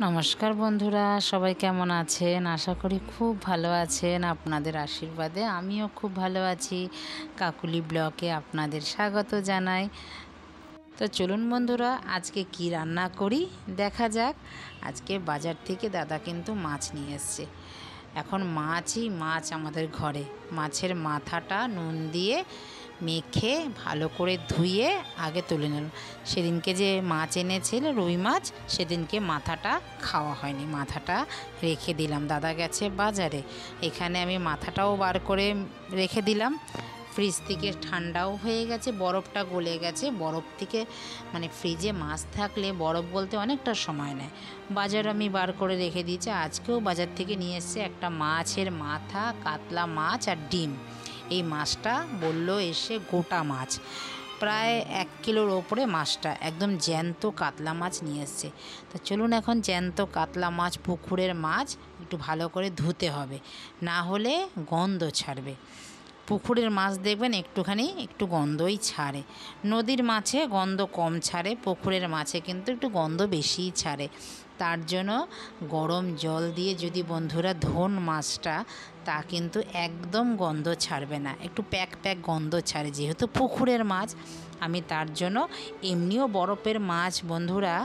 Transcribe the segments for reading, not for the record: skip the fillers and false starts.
নমস্কার বন্ধুরা, সবাই কেমন আছেন? আশা করি খুব ভালো আছেন। আপনাদের আশীর্বাদে আমিও খুব ভালো আছি। কাকুলি ব্লগে আপনাদের স্বাগত জানাই। তো চলুন বন্ধুরা, আজকে কি রান্না করি দেখা যাক। আজকে বাজার থেকে দাদা কিন্তু মাছ নিয়ে এসছে। এখন মাছ আমাদের ঘরে। মাছের মাথাটা নুন দিয়ে মেখে ভালো করে ধুয়ে আগে তুলে নিল। সেদিনকে যে মাছ এনেছিল রুই মাছ, সেদিনকে মাথাটা খাওয়া হয়নি, মাথাটা রেখে দিলাম। দাদা গেছে বাজারে, এখানে আমি মাথাটাও বার করে রেখে দিলাম। ফ্রিজ থেকে ঠান্ডাও হয়ে গেছে, বরফটা গলে গেছে। বরফ থেকে ফ্রিজে মাছ থাকলে বরফ বলতে অনেকটা সময় নেয়। বাজার আমি বার করে রেখে দিয়েছি। আজকেও বাজার থেকে নিয়ে এসেছে একটা মাছের মাথা, কাতলা মাছ আর ডিম। এই মাছটা বললো এসে গোটা মাছ, প্রায় 1 কিলোর ওপরে মাছটা, একদম জ্যান্ত কাতলা মাছ নিয়ে এসছে। তো চলুন, এখন জ্যান্ত কাতলা মাছ, পুকুরের মাছ, একটু ভালো করে ধুতে হবে, না হলে গন্ধ ছাড়বে। পুকুরের মাছ দেখবেন একটু গন্ধই ছাড়ে। নদীর মাছে গন্ধ কম ছাড়ে, পুকুরের মাছে কিন্তু একটু গন্ধ বেশিই ছাড়ে। তার জন্য গরম জল দিয়ে যদি বন্ধুরা ধোন মাছটা, তা কিন্তু একদম গন্ধ ছাড়বে না, একটু প্যাক গন্ধ ছাড়ে, যেহেতু পুকুরের মাছ। আমি তার জন্য এমনিও বরফের মাছ বন্ধুরা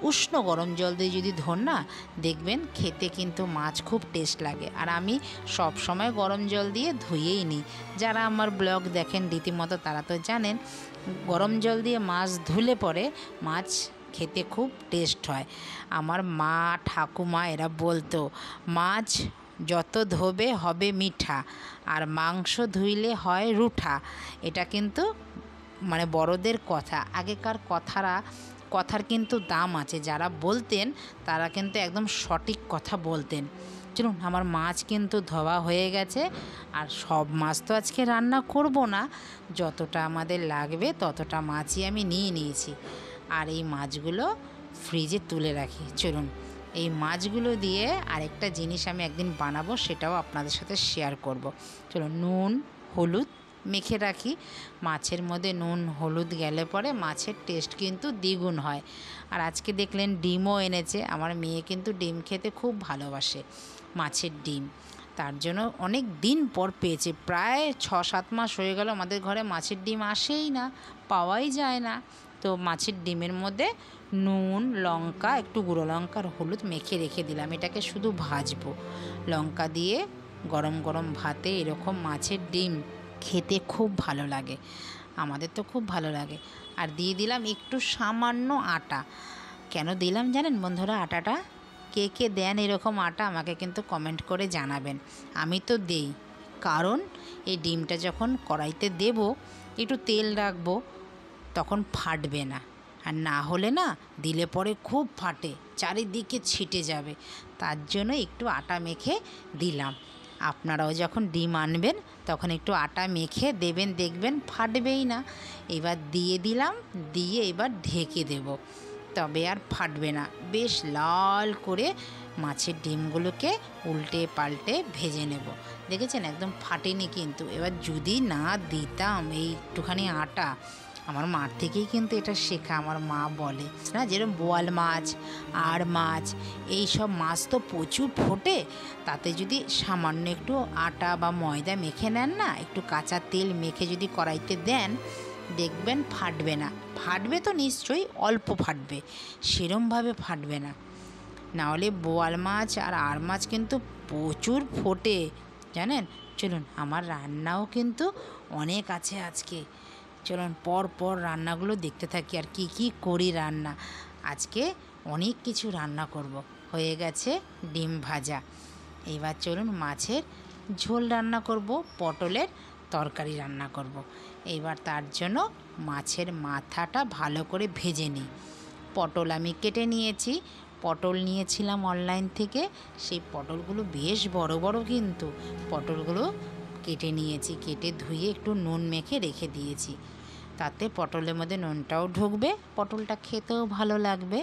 উষ্ণ গরম জল দিয়ে যদি ধোন না, দেখবেন খেতে কিন্তু মাছ খুব টেস্ট লাগে। আর আমি সব সময় গরম জল দিয়ে ধুয়েই নিই। যারা আমার ব্লগ দেখেন রীতিমতো তারা তো জানেন, গরম জল দিয়ে মাছ ধুলে পরে মাছ খেতে খুব টেস্ট হয়। আমার মা ঠাকুমা এরা বলতো, মাছ যত ধোবে হবে মিঠা, আর মাংস ধুইলে হয় রুঠা। এটা কিন্তু বড়দের কথা, আগেকার কথার কিন্তু দাম আছে। যারা বলতেন তারা কিন্তু একদম সঠিক কথা বলতেন। চলুন, আমার মাছ কিন্তু ধোয়া হয়ে গেছে। আর সব মাছ তো আজকে রান্না করব না, যতটা আমাদের লাগবে ততটা মাছই আমি নিয়ে নিয়েছি। আর এই মাছগুলো ফ্রিজে তুলে রাখি। চলুন, এই মাছগুলো দিয়ে আরেকটা জিনিস আমি একদিন বানাবো, সেটাও আপনাদের সাথে শেয়ার করব। চলুন, নুন হলুদ মেখে রাখি। মাছের মধ্যে নুন হলুদ গেলে পরে মাছের টেস্ট কিন্তু দ্বিগুণ হয়। আর আজকে দেখলেন ডিমও এনেছে। আমার মেয়ে কিন্তু ডিম খেতে খুব ভালোবাসে, মাছের ডিম। তার জন্য অনেক দিন পর পেয়েছে, প্রায় 6-7 মাস হয়ে গেল আমাদের ঘরে মাছের ডিম আসেই না, পাওয়াই যায় না। তো মাছের ডিমের মধ্যে নুন লঙ্কা, একটু গুঁড়ো লঙ্কার হলুদ মেখে রেখে দিলাম। এটাকে শুধু ভাজবো লঙ্কা দিয়ে। গরম গরম ভাতে এরকম মাছের ডিম খেতে খুব ভালো লাগে, আমাদের তো খুব ভালো লাগে। আর দিয়ে দিলাম একটু সামান্য আটা। কেন দিলাম জানেন বন্ধুরা আটাটা? কে কে দেন এরকম আটা আমাকে কিন্তু কমেন্ট করে জানাবেন। আমি তো দেই, কারণ এই ডিমটা যখন কড়াইতে দেব, একটু তেল রাখবো, তখন ফাটবে না। আর না হলে না, দিলে পরে খুব ফাটে, চারিদিকে ছিটে যাবে। তার জন্য একটু আটা মেখে দিলাম। আপনারাও যখন ডিম আনবেন তখন একটু আটা মেখে দেবেন, দেখবেন ফাটবেই না। এবার দিয়ে দিলাম, দিয়ে এবার ঢেকে দেব, তবে আর ফাটবে না। বেশ লাল করে মাছের ডিমগুলোকে উল্টে পাল্টে ভেজে নেব। দেখেছেন একদম ফাটেনি কিন্তু। এবার যদি না দিতাম এই একটুখানি আটা, আমার মার থেকেই কিন্তু এটা শেখা। আমার মা বলে না, যেরকম বোয়াল মাছ, আড় মাছ, এই সব মাছ তো প্রচুর ফোটে, তাতে যদি সামান্য একটু আটা বা ময়দা মেখে নেন না, একটু কাঁচা তেল মেখে যদি কড়াইতে দেন, দেখবেন ফাটবে না। ফাটবে তো নিশ্চয়ই, অল্প ফাটবে, সেরমভাবে ফাটবে না। নাহলে বোয়াল মাছ আর আড় মাছ কিন্তু প্রচুর ফোটে, জানেন। চলুন, আমার রান্নাও কিন্তু অনেক আছে আজকে। চলুন পর রান্নাগুলো দেখতে থাকি, আর কি করি রান্না। আজকে অনেক কিছু রান্না করব। হয়ে গেছে ডিম ভাজা। এইবার চলুন মাছের ঝোল রান্না করব, পটলের তরকারি রান্না করব। এইবার তার জন্য মাছের মাথাটা ভালো করে ভেজে নিই। পটল আমি কেটে নিয়েছি। পটল নিয়েছিলাম অনলাইন থেকে, সেই পটলগুলো বেশ বড় বড়, কিন্তু পটলগুলো কেটে নিয়েছি, কেটে ধুয়ে একটু নুন মেখে রেখে দিয়েছি। তাতে পটলের মধ্যে নুনটাও ঢুকবে, পটলটা খেতেও ভালো লাগবে।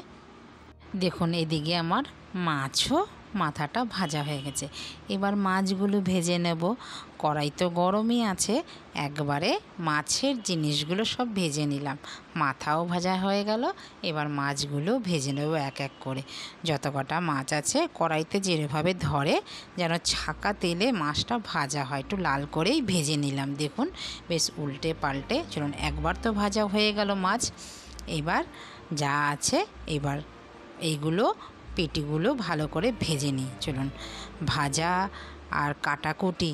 দেখুন এদিকে আমার মাছও মাথাটা ভাজা হয়ে গেছে। এবার মাছগুলো ভেজে নেব। কড়াই তো গরমই আছে, একবারে মাছের জিনিসগুলো সব ভেজে নিলাম। মাথাও ভাজা হয়ে গেল, এবার মাছগুলো ভেজে নেব এক এক করে। যত কটা মাছ আছে কড়াইতে যেভাবে ধরে যেন ছাকা তেলে মাছটা ভাজা হয়, একটু লাল করেই ভেজে নিলাম। দেখুন বেশ উল্টে পাল্টে, চলুন একবার তো ভাজা হয়ে গেল মাছ। এবার যা আছে এবার এইগুলো পেটিগুলো ভালো করে ভেজে নিই। চলুন ভাজা আর কাটাকুটি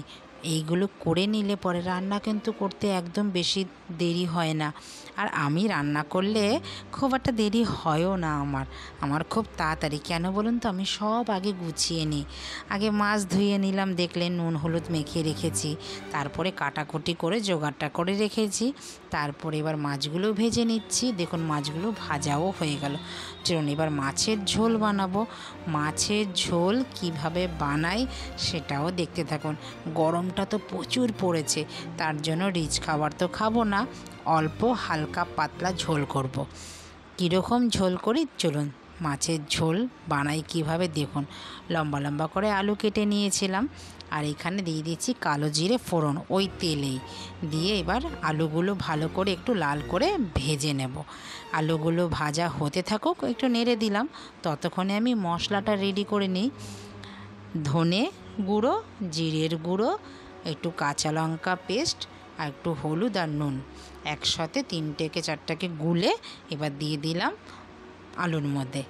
এইগুলো করে নিলে পরে রান্না কিন্তু করতে একদম বেশি দেরি হয় না। আর আমি রান্না করলে খুব একটা দেরি হয়ও না আমার খুব তাড়াতাড়ি। কেন বলুন তো, আমি সব আগে গুছিয়ে নিই। আগে মাছ ধুয়ে নিলাম, দেখলেন নুন হলুদ মেখে রেখেছি, তারপরে কাটাকুটি করে জোগাড়টা করে রেখেছি, তারপরে এবার মাছগুলো ভেজে নিচ্ছি। দেখুন মাছগুলো ভাজাও হয়ে গেল। চলুন এবার মাছের ঝোল বানাবো। মাছের ঝোল কিভাবে বানাই সেটাও দেখতে থাকুন। গরমটা তো প্রচুর পড়েছে, তার জন্য রিচ খাবার তো খাবো না, অল্প হালকা পাতলা ঝোল করব। কীরকম ঝোল করি চলুন মাছের ঝোল বানাই কিভাবে দেখুন। লম্বা লম্বা করে আলু কেটে নিয়েছিলাম, আর এখানে দিয়ে দিচ্ছি কালো জিরে ফোড়ন ওই তেলেই দিয়ে এবার আলুগুলো ভালো করে একটু লাল করে ভেজে নেব। আলুগুলো ভাজা হতে থাকুক, একটু নেড়ে দিলাম। ততক্ষণে আমি মশলাটা রেডি করে নিই। ধনে গুঁড়ো, জিরের গুঁড়ো, একটু কাঁচা লঙ্কা পেস্ট আর একটু হলুদ আর নুন একসাথে 3 থেকে 4টাকে গুলে এবার দিয়ে দিলাম আলুর মধ্যে।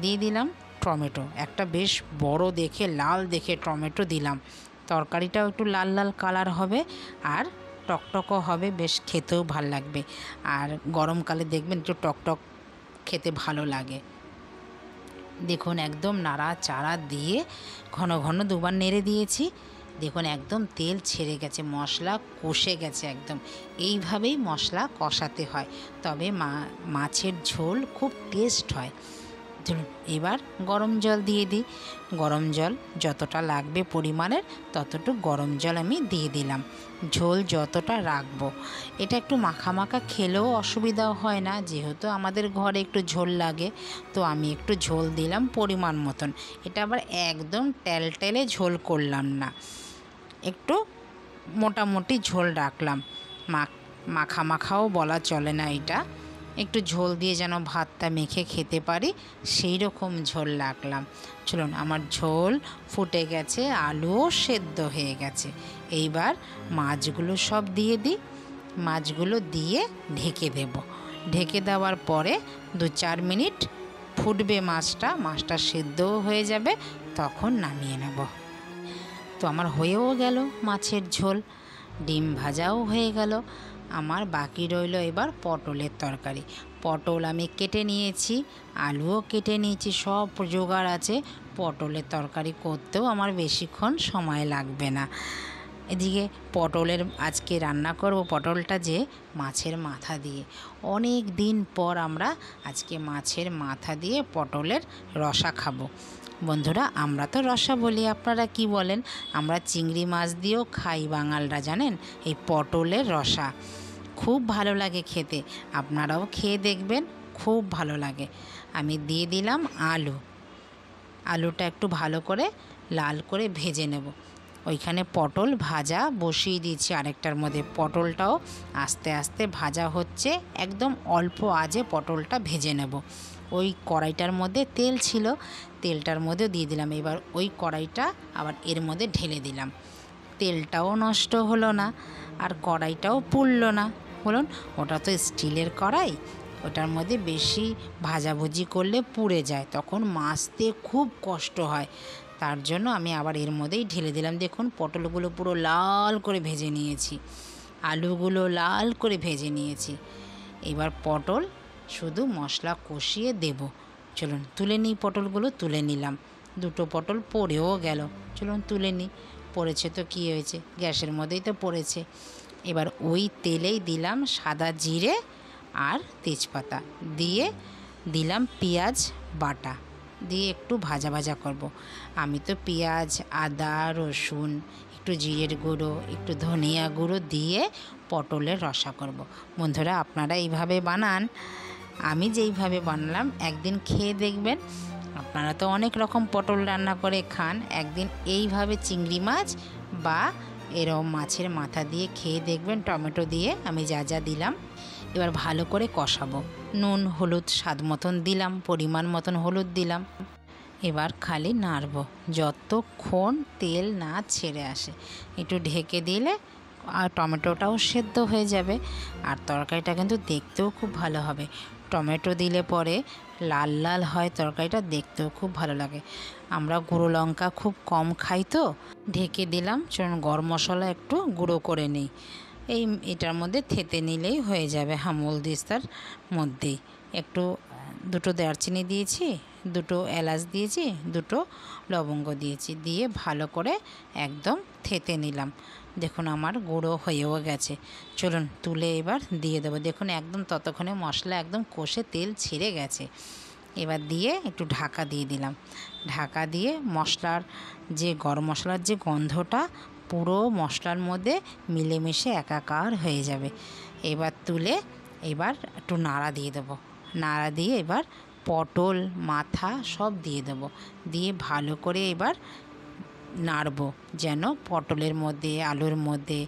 দিয়ে দিলাম টমেটো, একটা বেশ বড় দেখে লাল দেখে টমেটো দিলাম। তরকারিটাও একটু লাল লাল কালার হবে আর টকটকও হবে, বেশ খেতেও ভাল লাগবে। আর গরমকালে দেখবেন একটু টকটক খেতে ভালো লাগে। দেখুন একদম নাড়া চাড়া দিয়ে ঘন ঘন দুবার নেড়ে দিয়েছি। দেখুন একদম তেল ছেড়ে গেছে, মশলা কষে গেছে একদম। এইভাবেই মশলা কষাতে হয়, তবে মাছের ঝোল খুব টেস্ট হয়। চলুন এবার গরম জল দিয়ে দিই। গরম জল যতটা লাগবে পরিমাণের ততটুকু গরম জল আমি দিয়ে দিলাম। ঝোল যতটা রাখবো, এটা একটু মাখা মাখা খেলেও অসুবিধাও হয় না, যেহেতু আমাদের ঘরে একটু ঝোল লাগে, তো আমি একটু ঝোল দিলাম পরিমাণ মতন। এটা আবার একদম টেলটেলে ঝোল করলাম না, একটু মোটামুটি ঝোল রাখলাম। মাখা মাখাও বলা চলে না, এটা একটু ঝোল দিয়ে যেন ভাতটা মেখে খেতে পারি সেই রকম ঝোল রাখলাম। চলুন আমার ঝোল ফুটে গেছে, আলুও সেদ্ধ হয়ে গেছে। এইবার মাছগুলো সব দিয়ে দিই। মাছগুলো দিয়ে ঢেকে দেব। ঢেকে দেওয়ার পরে 2-4 মিনিট ফুটবে মাছটা সেদ্ধও হয়ে যাবে, তখন নামিয়ে নেব। তো আমার হয়েও গেল মাছের ঝোল, ডিম ভাজাও হয়ে গেল। আমার বাকি রইল এবার পটলের তরকারি। পটল আমি কেটে নিয়েছি, আলুও কেটে নিয়েছি, সব জোগাড় আছে। পটলের তরকারি করতেও আমার বেশিক্ষণ সময় লাগবে না। এদিকে পটলের আজকে রান্না করব পটলটা যে মাছের মাথা দিয়ে। অনেক দিন পর আমরা আজকে মাছের মাথা দিয়ে পটলের রসা খাবো। বন্ধুরা আমরা তো রসা বলি, আপনারা কি বলেন? আমরা চিংড়ি মাছ দিয়েও খাই বাঙালরা, জানেন? এই পটলের রসা খুব ভালো লাগে খেতে, আপনারাও খেয়ে দেখবেন, খুব ভালো লাগে। আমি দিয়ে দিলাম আলুটা একটু ভালো করে লাল করে ভেজে নেব। ওইখানে পটল ভাজা বসিয়ে দিয়েছি আরেকটার মধ্যে। পটলটাও আস্তে আস্তে ভাজা হচ্ছে, একদম অল্প আঁচে পটলটা ভেজে নেব। ওই কড়াইটার মধ্যে তেল ছিল, তেলটার মধ্যে দিয়ে দিলাম। এবার ওই কড়াইটা আবার এর মধ্যে ঢেলে দিলাম। তেলটাও নষ্ট হলো না আর কড়াইটাও পুড়লো না। বলুন, ওটা তো স্টিলের কড়াই, ওটার মধ্যে বেশি ভাজাভুজি করলে পুড়ে যায়, তখন মাজতে খুব কষ্ট হয়। তার জন্য আমি আবার এর মধ্যেই ঢেলে দিলাম। দেখুন পটলগুলো পুরো লাল করে ভেজে নিয়েছি, আলুগুলো লাল করে ভেজে নিয়েছি। এবার পটল শুধু মশলা কষিয়ে দেব। চলুন তুলে নিই, পটলগুলো তুলে নিলাম। 2টো পটল পড়েও গেল, চলুন তুলে নিই। পড়েছে তো কী হয়েছে, গ্যাসের মধ্যেই তো পড়েছে। এবার ওই তেলেই দিলাম সাদা জিরে আর তেজপাতা, দিয়ে দিলাম পেঁয়াজ বাটা, দিয়ে একটু ভাজা ভাজা করব। আমি তো পেঁয়াজ, আদা, রসুন, একটু জিরের গুঁড়ো, একটু ধনিয়া গুঁড়ো দিয়ে পটলের রসা করব। বন্ধুরা আপনারা এইভাবে বানান, আমি যেইভাবে বানালাম একদিন খেয়ে দেখবেন, আপনারা তো অনেক রকম পটল রান্না করে খান, একদিন এইভাবে চিংড়ি মাছ বা এরকম মাছের মাথা দিয়ে খেয়ে দেখবেন, টমেটো দিয়ে আমি যা যা দিলাম। এবার ভালো করে কষাবো, নুন হলুদ স্বাদ মতন দিলাম, পরিমাণ মতন হলুদ দিলাম। এবার খালি নাড়বো যতক্ষণ তেল না ছেড়ে আসে। একটু ঢেকে দিলে আর টমেটোটাও সেদ্ধ হয়ে যাবে, আর তরকারিটা কিন্তু দেখতেও খুব ভালো হবে। টমেটো দিলে পরে লাল লাল হয় তরকারিটা, দেখতেও খুব ভালো লাগে। আমরা গুঁড়ো লঙ্কা খুব কম খাই তো ঢেকে দিলাম। চলুন গরম মশলা একটু গুঁড়ো করে নিই, এটার মধ্যে থেতে নিলেই হয়ে যাবে। হামুল দিস্তার মধ্যেই একটু দুটো দারচিনি দিয়েছি, দুটো এলাচ দিয়েছি, দুটো লবঙ্গ দিয়েছি, দিয়ে ভালো করে একদম থেতে নিলাম। দেখুন আমার গুঁড়ো হয়েও গেছে। চলুন তুলে এবার দিয়ে দেবো। দেখুন একদম ততক্ষণে মশলা একদম কষে তেল ছেড়ে গেছে। এবার দিয়ে একটু ঢাকা দিয়ে দিলাম। ঢাকা দিয়ে মশলার যে গরম মশলার যে গন্ধটা পুরো মশলার মধ্যে মিলেমিশে একাকার হয়ে যাবে। এবার তুলে এবার একটু নাড়া দিয়ে দেবো। নাড়া দিয়ে এবার পটল মাথা সব দিয়ে দেবো, দিয়ে ভালো করে এবার নাড়বো, যেন পটলের মধ্যে আলুর মধ্যে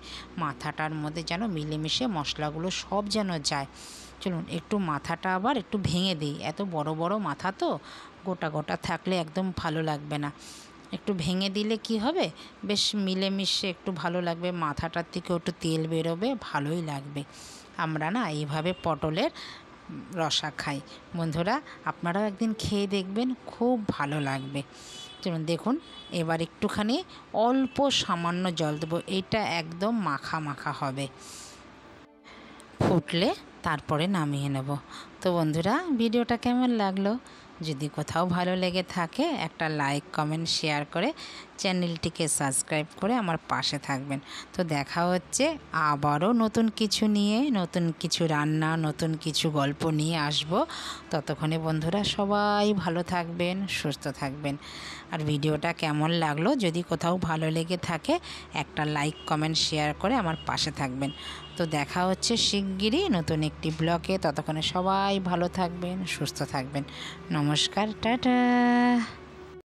মাথাটার মধ্যে যেন মিলেমিশে মশলাগুলো সব যেন যায়। চলুন একটু মাথাটা আবার একটু ভেঙে দিই, এত বড় বড় মাথা তো গোটা গোটা থাকলে একদম ভালো লাগবে না। একটু ভেঙে দিলে কি হবে, বেশ মিলেমিশে একটু ভালো লাগবে, মাথাটার থেকেও একটু তেল বেরোবে, ভালোই লাগবে। আমরা না এইভাবে পটলের রসা খাই। বন্ধুরা আপনারাও একদিন খেয়ে দেখবেন, খুব ভালো লাগবে। যেমন দেখুন এবার একটুখানি অল্প সামান্য জল দেবো, এটা একদম মাখা মাখা হবে। ফুটলে তারপরে নামিয়ে নেব। তো বন্ধুরা ভিডিওটা কেমন লাগলো? যদি কোথাও ভালো লেগে থাকে একটা লাইক কমেন্ট শেয়ার করে চ্যানেলটিকে সাবস্ক্রাইব করে আমার পাশে থাকবেন। তো দেখা হচ্ছে আবারও নতুন কিছু নিয়ে, নতুন কিছু রান্না, নতুন কিছু গল্প নিয়ে আসব। ততক্ষণে বন্ধুরা সবাই ভালো থাকবেন, সুস্থ থাকবেন। আর ভিডিওটা কেমন লাগলো যদি কোথাও ভালো লেগে থাকে একটা লাইক কমেন্ট শেয়ার করে আমার পাশে থাকবেন। তো দেখা হচ্ছে শিগগিরই নতুন একটি ব্লগে। ততক্ষণে সবাই ভালো থাকবেন, সুস্থ থাকবেন। নমস্কার, টাটা।